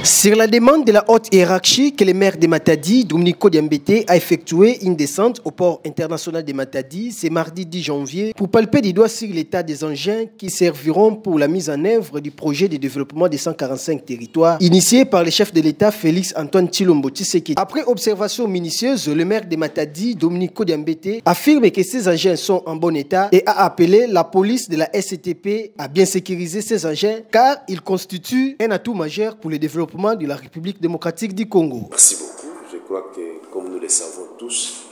Sur la demande de la haute hiérarchie que le maire de Matadi, Dominico Diambete, a effectué une descente au port international de Matadi ce mardi 10 janvier pour palper du doigt sur l'état des engins qui serviront pour la mise en œuvre du projet de développement des 145 territoires initié par le chef de l'État Félix Antoine Tshilombo Tshisekedi. Après observation minutieuse, le maire de Matadi, Dominico Diambete, affirme que ces engins sont en bon état et a appelé la police de la SCTP à bien sécuriser ces engins car ils constituent un atout majeur pour le développement de la République démocratique du Congo. Merci beaucoup. Je crois que, comme nous le savons tous,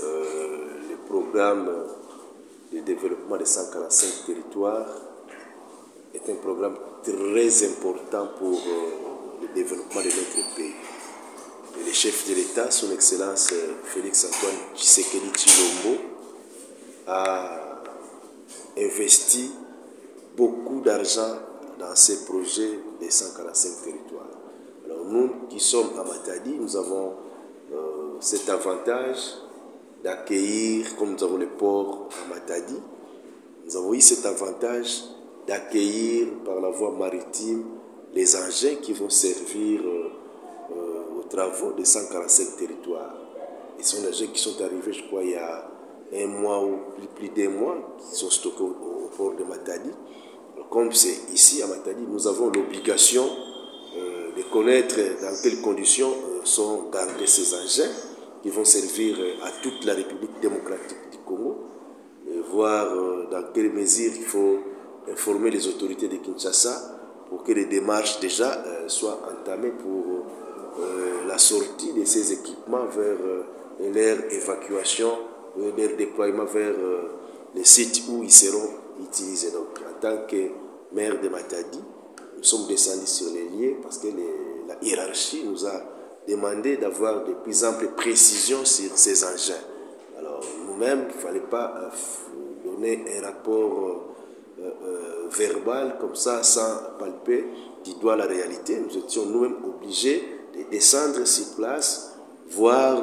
le programme de développement des 145 territoires est un programme très important pour le développement de notre pays. Et le chef de l'État, son Excellence Félix Antoine Tshisekedi Tshilombo, a investi beaucoup d'argent dans ces projets des 145 territoires. Alors nous qui sommes à Matadi, nous avons cet avantage d'accueillir, comme nous avons le port à Matadi, nous avons eu cet avantage d'accueillir par la voie maritime les engins qui vont servir aux travaux des 145 territoires. Et ce sont des engins qui sont arrivés, je crois, il y a un mois ou plus d'un mois, qui sont stockés au port de Matadi. Comme c'est ici à Matadi, nous avons l'obligation de connaître dans quelles conditions sont gardés ces engins qui vont servir à toute la République démocratique du Congo, et voir dans quelles mesures il faut informer les autorités de Kinshasa pour que les démarches déjà soient entamées pour la sortie de ces équipements vers leur évacuation, leur déploiement vers les sites où ils seront utilisés. Donc, en tant que maire de Matadi, nous sommes descendus sur les lieux parce que la hiérarchie nous a demandé d'avoir de plus amples précisions sur ces engins. Alors, nous-mêmes, il ne fallait pas donner un rapport verbal comme ça, sans palper du doigt la réalité. Nous étions nous-mêmes obligés de descendre sur place, voir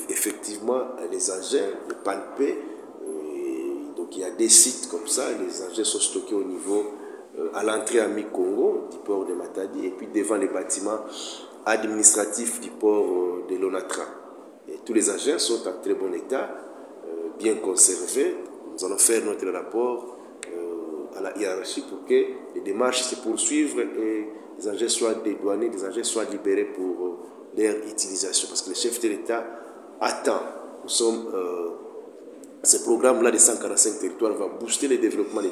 effectivement les engins, de palper. Donc il y a des sites comme ça, les engins sont stockés au niveau, à l'entrée à Mi-Congo, du port de Matadi, et puis devant les bâtiments administratifs du port de l'Onatra. Et tous les engins sont en très bon état, bien conservés. Nous allons faire notre rapport à la hiérarchie pour que les démarches se poursuivent et les engins soient dédouanés, les engins soient libérés pour leur utilisation. Parce que le chef de l'État attend. Nous sommes... ce programme-là de 145 territoires va booster le développement de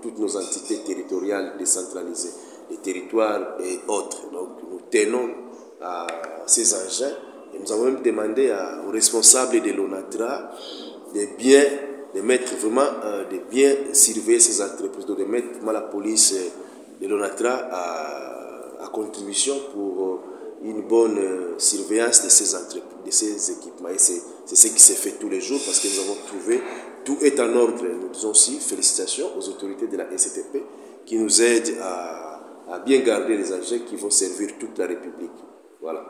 toutes nos entités territoriales décentralisées, les territoires et autres. Donc nous tenons à ces engins et nous avons même demandé aux responsables de l'ONATRA de mettre vraiment, de bien surveiller ces entreprises, de mettre la police de l'ONATRA à contribution pour une bonne surveillance de ces entreprises, de ces équipements. Et c'est ce qui se fait tous les jours parce que nous avons trouvé, tout est en ordre. Nous disons aussi félicitations aux autorités de la SCTP qui nous aident à bien garder les engins qui vont servir toute la République. Voilà.